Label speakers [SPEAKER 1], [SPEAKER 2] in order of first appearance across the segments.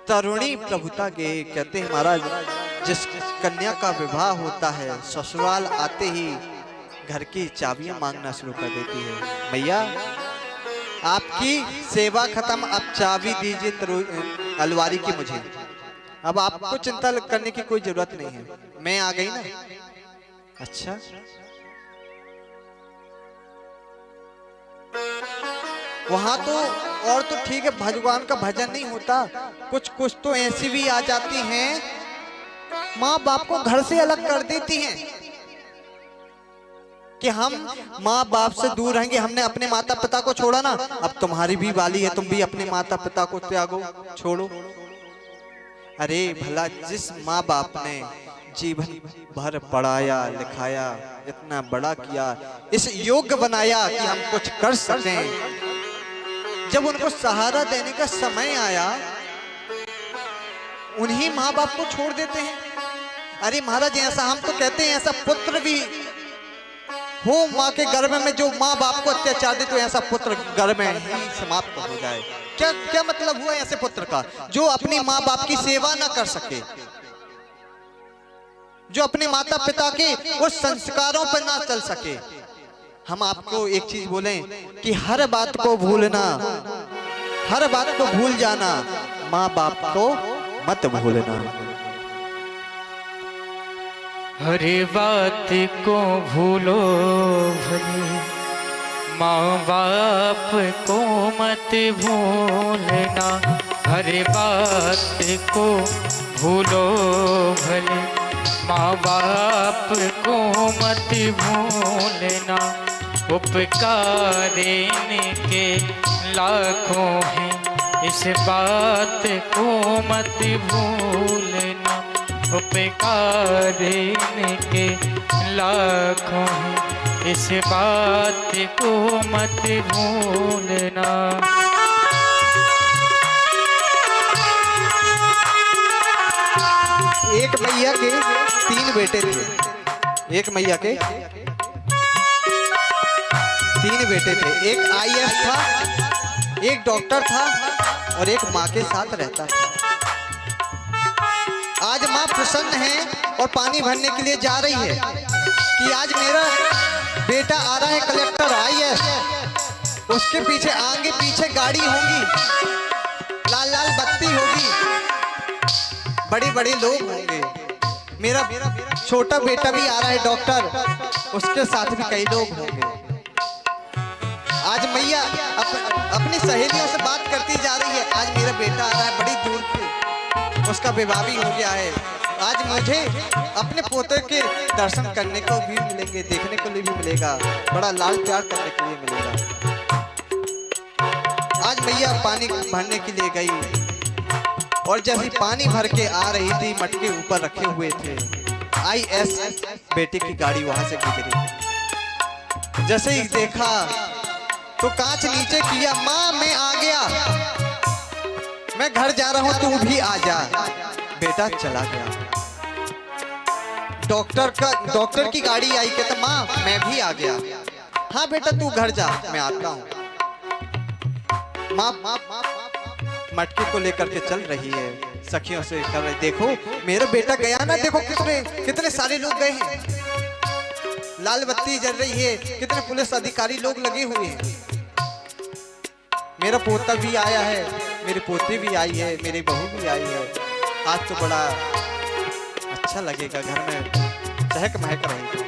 [SPEAKER 1] तरुणी प्रभुता के कहते हैं महाराज, जिस कन्या का विवाह होता है ससुराल आते ही घर की चाबियां मांगना शुरू कर देती है। मैया आपकी सेवा खत्म, अब चाबी दीजिए अलवारी की मुझे। अब आपको चिंता करने की कोई जरूरत नहीं है, मैं आ गई ना। अच्छा वहां तो और तो ठीक है, भगवान का भजन नहीं होता, कुछ कुछ तो ऐसी भी आ जाती हैं माँ बाप को घर से अलग कर देती हैं कि हम माँ बाप से दूर रहेंगे। हमने अपने माता पिता को छोड़ा ना, अब तुम्हारी भी वाली है, तुम भी अपने माता पिता को त्यागो, छोड़ो। अरे भला जिस माँ बाप ने जीवन भर पढ़ाया लिखाया, इतना बड़ा किया, इस योग्य बनाया कि हम कुछ कर सकें, जब उनको सहारा देने का समय आया उन्हीं माँ बाप को छोड़ देते हैं। अरे महाराज ऐसा हम तो कहते हैं ऐसा पुत्र भी हो माँ के गर्भ में जो माँ बाप को अत्याचार दे, तो ऐसा पुत्र गर्भ में ही समाप्त हो जाए। क्या क्या मतलब हुआ ऐसे पुत्र का जो अपनी माँ बाप की सेवा ना कर सके, जो अपने माता पिता के उस संस्कारों पर ना चल सके। हम आपको एक चीज बोलें कि हर बात को भूलना, हर बात को भूल जाना, माँ बाप को मत भूलना।
[SPEAKER 2] हर बात को भूलो भले, माँ बाप को मत भूलना। हर बात को भूलो भले, माँ बाप को मत भूलना। उपकार इनके लाखों हैं, इस बात को मत भूलना। उपकार इनके लाखों हैं, इस बात को मत भूलना।
[SPEAKER 1] एक मैया के 3 बेटे थे, एक मैया के 3 बेटे थे। एक आईएएस था, एक डॉक्टर था और एक माँ के साथ रहता था। आज माँ प्रसन्न है और पानी भरने के लिए जा रही है कि आज मेरा बेटा आ रहा है कलेक्टर आईएएस, उसके पीछे आगे पीछे गाड़ी होगी, लाल लाल बत्ती होगी, बड़े बड़े लोग होंगे। मेरा छोटा बेटा भी आ रहा है डॉक्टर, उसके साथ भी कई लोग होंगे। आज मैया अपनी सहेलियों से बात करती जा रही है, आज मेरा बेटा आ रहा है बड़ी दूर से, उसका विवाह भी हो गया है, आज मुझे अपने पोते के दर्शन करने को भी मिलेंगे, देखने को भी मिलेगा, बड़ा लाल प्यार करने के लिए मिलेगा। आज मैया पानी भरने के लिए गई और जैसे पानी भर के आ रही थी, मटके ऊपर रखे हुए थे, आईएएस बेटे की गाड़ी वहां से गुजरी। जैसे ही देखा तो कांच नीचे किया, माँ मैं आ गया, मैं घर जा रहा हूं, तू भी आ जा। बेटा चला गया। डॉक्टर की गाड़ी आई, कहता माँ मैं भी आ गया। हाँ बेटा तू घर जा, मैं आता हूँ। माँ मटके को लेकर के चल रही है, सखियों से कर रही, देखो मेरा बेटा गया ना, देखो कितने सारे लोग गए हैं, लाल बत्ती जल रही है, कितने पुलिस अधिकारी लोग लगे हुए हैं, मेरा पोता भी आया है, मेरी पोती भी आई है, मेरी बहू भी आई है, आज तो बड़ा अच्छा लगेगा, घर में चहक महक रहेगी।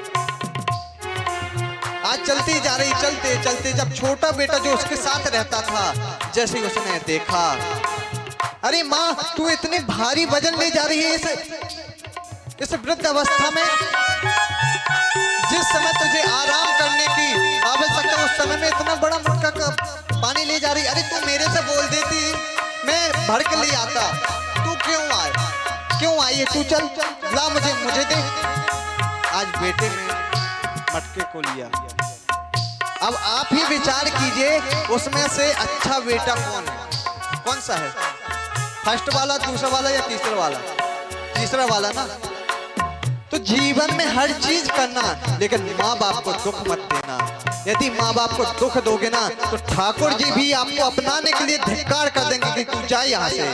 [SPEAKER 1] आज चलती जा रही, चलते चलते जब छोटा बेटा जो उसके साथ रहता था, जैसे उसने देखा, अरे माँ तू इतने भारी वजन ले जा रही है इस वृद्ध अवस्था में, जिस समय तुझे आराम करने की आवश्यकता उस समय में इतना बड़ा मटका का पानी ले जा रही। अरे तू मेरे से बोल देती, मैं भर के ले आता, तू क्यों आई है, तू चल ला मुझे दे। आज बेटे ने मटके को लिया। अब आप ही विचार कीजिए उसमें से अच्छा बेटा कौन है, कौन सा है, फर्स्ट वाला, दूसरा वाला या तीसरा वाला? तीसरा वाला ना। तो जीवन में हर चीज करना, लेकिन माँ बाप को दुख मत देना। यदि माँ बाप को दुख दोगे ना तो ठाकुर जी भी आपको अपनाने के लिए धिक्कार कर देंगे कि तू जा यहाँ से,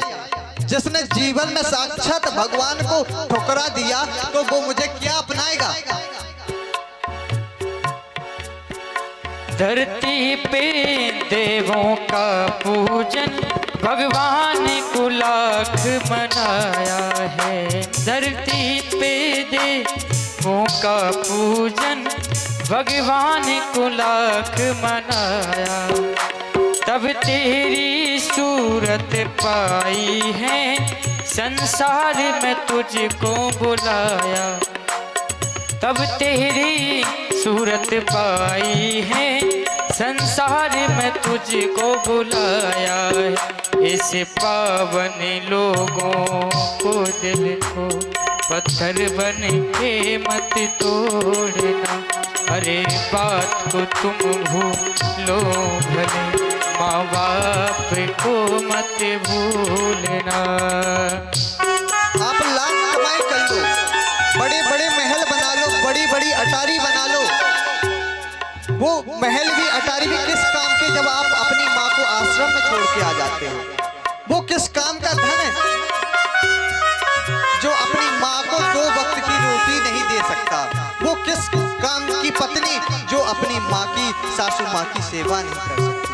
[SPEAKER 1] जिसने जीवन में साक्षात भगवान को ठुकरा दिया तो वो मुझे क्या अपनाएगा।
[SPEAKER 2] धरती पे देवों का पूजन भगवान को लाख मनाया है। धरती पे देवों का पूजन भगवान को लाख मनाया। तब तेरी सूरत पाई है, संसार में तुझको बुलाया। तब तेरी सूरत पाई है, संसार में तुझको बुलाया है। इस पावन लोगों को दिल को पत्थर बन के मत तोड़ना। अरे बात को तुम भूलो भले, माँ बाप को मत भूलना।
[SPEAKER 1] आप लाख कमाई कर लो, बड़े बड़े महल बना लो, बड़ी बड़ी अटारी बना लो। वो महल भी अटारी भी किस काम के जब आप अपनी माँ को आश्रम में छोड़ के आ जाते हो। वो किस काम का धन है जो अपनी माँ को 2 वक्त की रोटी नहीं दे सकता। वो किस काम की पत्नी जो अपनी माँ की सासू माँ की सेवा नहीं कर सकती।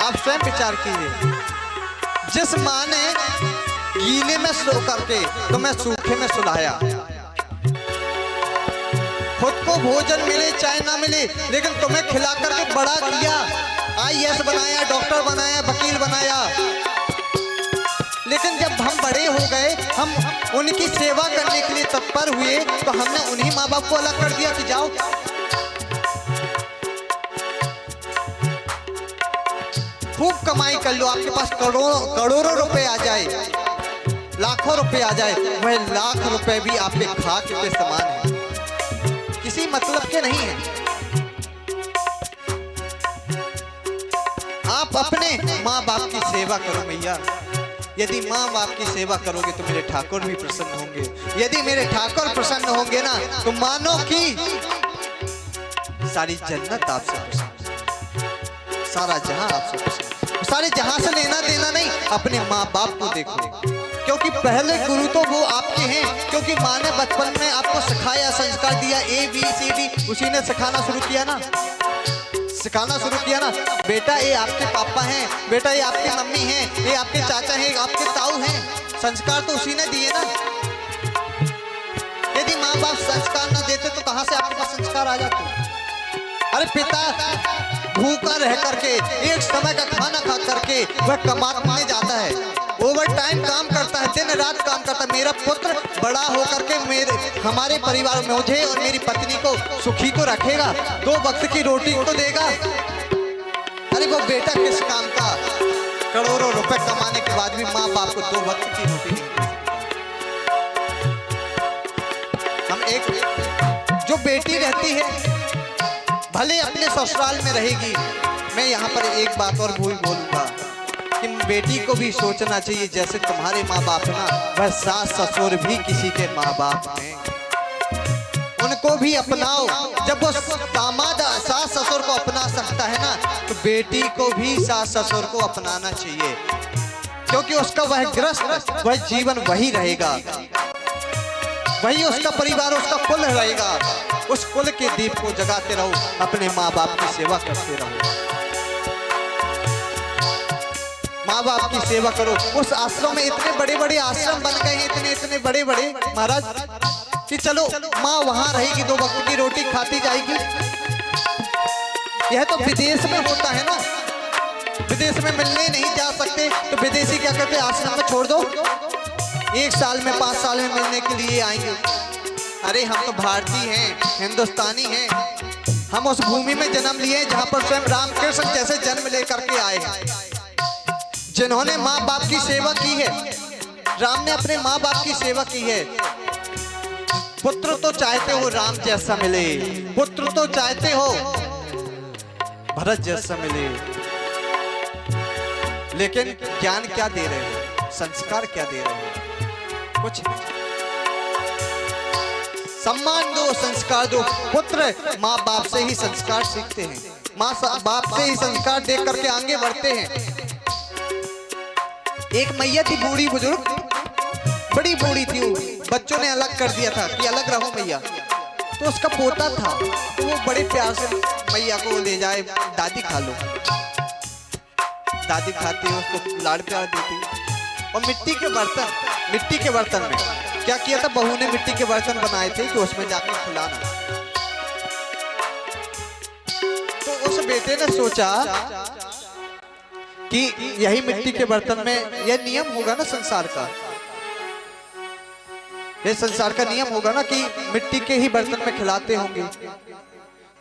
[SPEAKER 1] आप स्वयं विचार कीजिए। जिस माँ ने गीले में सो करके तुम्हें सूखे में सुलाया, खुद को भोजन मिले चाहे ना मिले लेकिन तुम्हें खिला करके बड़ा किया, IAS बनाया, डॉक्टर बनाया, वकील बनाया। लेकिन जब हम बड़े हो गए, हम उनकी सेवा करने के लिए तत्पर हुए तो हमने उन्हीं माँ बाप को अलग कर दिया कि जाओ। खूब कमाई कर लो, आपके पास करोड़ों रुपए आ जाए, लाखों रुपए आ जाए, वह लाख रुपए भी आपके खाक के समान है, किसी मतलब के नहीं है। आप अपने माँ बाप की सेवा करो भैया। यदि माँ बाप की सेवा करोगे तो मेरे ठाकुर भी प्रसन्न होंगे। यदि मेरे ठाकुर प्रसन्न होंगे ना तो मानो कि सारी जन्नत आपसे प्रसन्न, सारा जहां आपसे प्रसन्न। सारे जहां से लेना देना नहीं, अपने माँ बाप को देखो, क्योंकि पहले गुरु तो वो आपके हैं। क्योंकि माँ ने बचपन में आपको सिखाया, संस्कार दिया, ABCD उसी ने सिखाना शुरू किया ना, सिखाना शुरू किया ना। बेटा ये आपके पापा हैं, बेटा ये आपकी मम्मी हैं, ये आपके चाचा हैं, आपके ताऊ हैं। संस्कार तो उसी ने दिए ना। यदि माँ बाप संस्कार न देते तो कहां से आपके पास संस्कार आ जाते। अरे पिता भूखा रह करके, एक समय का खाना खा करके वह कमाने जाता है, ओवर टाइम काम करता है, दिन रात काम करता है। मेरा पुत्र बड़ा होकर के हमारे परिवार में मुझे और मेरी पत्नी को सुखी तो रखेगा, 2 वक्त की रोटी तो देगा। अरे वो बेटा किस काम का, करोड़ों रुपए कमाने के बाद भी माँ बाप को 2 वक्त की रोटी नहीं दे सकता। हम एक जो बेटी रहती है भले अपने ससुराल में रहेगी, मैं यहाँ पर एक बात और बोलूंगा कि बेटी को भी सोचना चाहिए जैसे तुम्हारे माँ बाप ना, वह सास ससुर भी किसी के माँ बाप हैं, उनको भी अपनाओ। जब वो दामाद सास ससुर को अपना सकता है ना तो बेटी को भी सास ससुर को अपनाना चाहिए, क्योंकि उसका वह ग्रस्त, वह जीवन वही रहेगा, वही उसका परिवार, उसका कुल रहेगा। उस कुल के दीप को जगाते रहो, अपने माँ बाप की सेवा करते रहो, माँ बाप की सेवा करो। उस आश्रम में इतने बड़े बड़े आश्रम बन गए हैं, इतने इतने बड़े बड़े महाराज, कि चलो माँ वहां रहेगी, 2 वक्त की रोटी खाती जाएगी। यह तो विदेश में होता है ना, विदेश में मिलने नहीं जा सकते तो विदेशी क्या करते, आश्रम में छोड़ दो, 1 साल में 5 साल में मिलने के लिए आएंगे। अरे हम तो भारतीय हैं, हिंदुस्तानी हैं, हम उस भूमि में जन्म लिए जहां पर स्वयं रामकृष्ण जैसे जन्म लेकर के आए हैं, जिन्होंने माँ बाप की सेवा की है। राम ने अपने माँ बाप की सेवा की है। पुत्र तो चाहते हो राम जैसा मिले, पुत्र तो चाहते हो भरत जैसा मिले, लेकिन ज्ञान क्या दे रहे हो, संस्कार क्या दे रहे हो, कुछ नहीं। सम्मान दो, संस्कार दो। पुत्र माँ बाप से ही संस्कार सीखते हैं, माँ बाप से ही संस्कार देख करके आगे बढ़ते हैं। एक मैया थी बूढ़ी बुजुर्ग, बड़ी बूढ़ी थी वो, बच्चों ने अलग कर दिया था कि अलग रहो मैया। तो उसका पोता था, तो वो बड़े प्यार से मैया को ले जाए, दादी खा लो। दादी खाती, उसको लाड़ प्यार देती। और मिट्टी के बर्तन में क्या किया था, बहू ने मिट्टी के बर्तन बनाए थे कि उसमें जाकर खिलाना। तो उस बेटे ने सोचा कि यही मिट्टी के बर्तन में, यह नियम होगा ना संसार का, यह संसार का नियम होगा ना कि मिट्टी के ही बर्तन में खिलाते होंगे।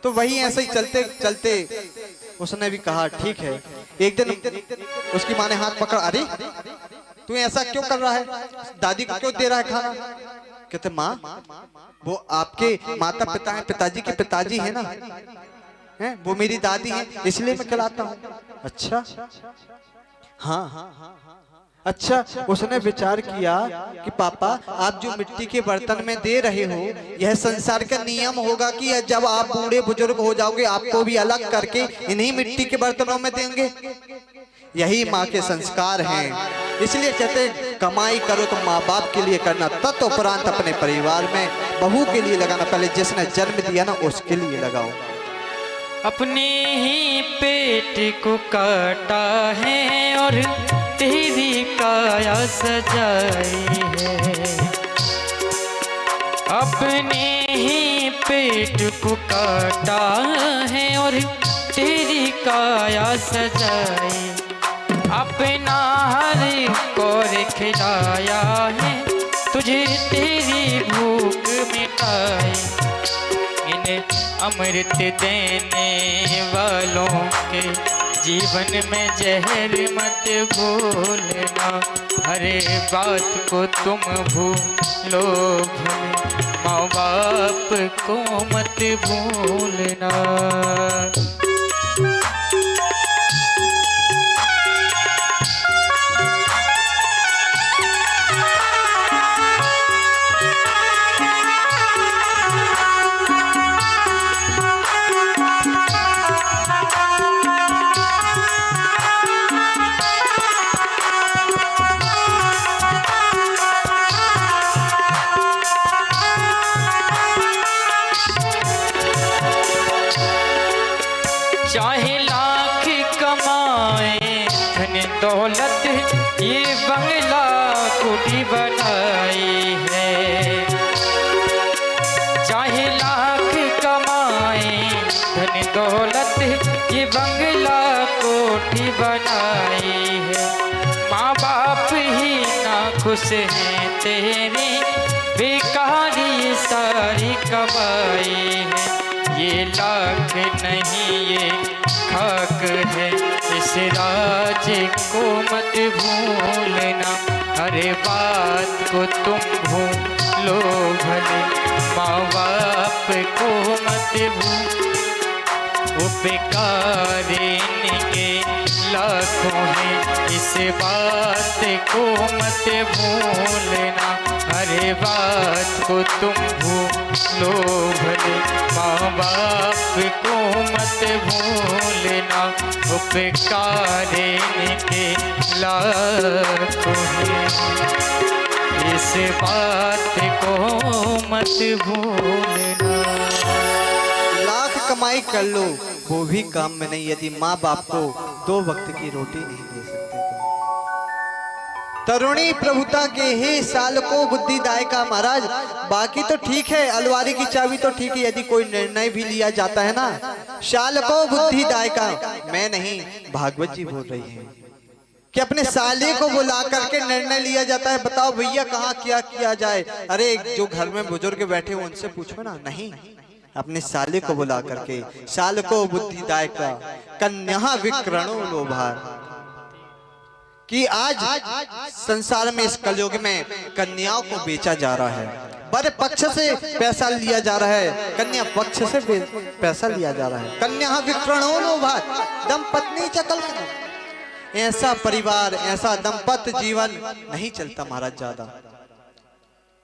[SPEAKER 1] तो वही ऐसे ही चलते चलते उसने भी कहा ठीक है। एक दिन उसकी माँ ने हाथ पकड़ा, अरे तू ऐसा क्यों कर रहा है, दादी को क्यों दे रहा है खाना? कहते माँ वो आपके माता पिता हैं, पिताजी के पिताजी है ना, है वो मेरी दादी है, इसलिए मैं खिलाता हूँ। अच्छा हाँ अच्छा। उसने विचार किया कि पापा आप जो मिट्टी के बर्तन में दे रहे हो, यह संसार का नियम होगा कि जब आप बूढ़े बुजुर्ग हो जाओगे आपको भी अलग करके इन्हीं मिट्टी के बर्तनों में देंगे। यही माँ के संस्कार हैं। इसलिए कहते कमाई करो तो माँ बाप के लिए करना, तत्परांत अपने परिवार में बहू के लिए लगाना, पहले जिसने जन्म दिया ना उसके लिए लगाओ।
[SPEAKER 2] अपने ही पेट को काटा है और तेरी काया सजाई है। अपने ही पेट को काटा है और तेरी काया सजाई। अपना हर कोर खिलाया है, तुझे तेरी भूख मिटाई। अमृत देने वालों के जीवन में जहर मत भूलना, हरे बात को तुम भूलो भले, माँ बाप को मत भूलना। चाहे लाख कमाए धन दौलत, ये बंगला कोठी बनाई है। चाहे लाख कमाए धन दौलत, ये बंगला कोठी बनाई है। माँ बाप ही ना खुश हैं तेरे, बेकारी सारी कमाई है। ये लाख नहीं ये खाक है, इस राज को मत भूलना, हरे बात को तुम भूलो भले, माँ बाप को मत भूल। उपकार इनके लाखों हैं, इस बात को मत भूलना, हरे बात को तुम भूलो भले, माँ बाप को मत भूलना। उपकार इनके लाखों हैं, इस बात को मत भूलना।
[SPEAKER 1] लाख कमाई कर लो वो भी काम में नहीं, यदि माँ बाप को 2 वक्त की रोटी नहीं दे सकते तो। तरुणी प्रभुता के ही साल को बुद्धिदायका महाराज। बाकी तो ठीक है, अलवारी की चाबी तो ठीक है, यदि कोई निर्णय भी लिया जाता है ना, शाल को बुद्धिदायका, मैं नहीं भागवत जी बोल रही है कि अपने साले को बुला करके निर्णय लिया जाता है। बताओ भैया कहाँ क्या किया जाए? अरे जो घर में बुजुर्ग बैठे हो उनसे पूछो ना, नहीं अपने साले को बुला करके, साल को बुद्धिदायका कन्या विकरणो लोभार। कि आज संसार में इस कलयुग में कन्याओं को बेचा जा रहा है, वर पक्ष से पैसा लिया जा रहा है, कन्या पक्ष से पैसा लिया जा रहा है। कन्या विकरणो लोभार दंपत्नी च कल्पना। ऐसा परिवार, ऐसा दंपत्ति जीवन नहीं चलता महाराज ज्यादा,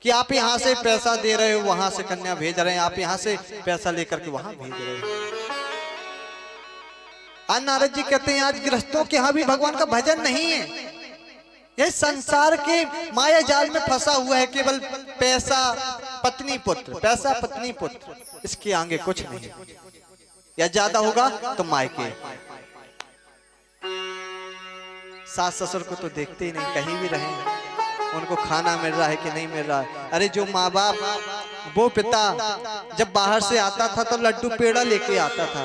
[SPEAKER 1] कि आप यहाँ से पैसा दे रहे हो वहां से कन्या भेज रहे हैं, आप यहाँ से पैसा लेकर के वहां भेज रहे हो। नारद जी कहते हैं आज गृहस्थों के यहाँ भी भगवान का भजन नहीं है। यह संसार के माया जाल में फंसा हुआ है, केवल पैसा पत्नी पुत्र, पैसा पत्नी पुत्र, इसके आगे कुछ नहीं। या ज्यादा होगा तो मायके, सास ससुर को तो देखते ही नहीं, कहीं भी रहें उनको खाना मिल रहा है कि नहीं मिल रहा है। अरे जो माँ बाप, वो पिता जब बाहर से आता था तो लड्डू पेड़ा लेके आता था,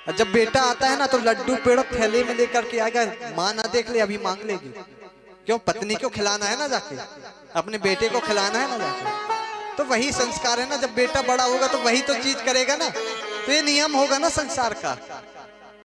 [SPEAKER 1] और जब बेटा आता है ना तो लड्डू पेड़ा थैले में लेकर के आएगा, माँ ना देख ले अभी मांग लेगी। क्यों? पत्नी को खिलाना है ना, जाके अपने बेटे को खिलाना है ना जाके। तो वही संस्कार है ना, जब बेटा बड़ा होगा तो वही तो चीज करेगा ना, तो ये नियम होगा ना संसार का।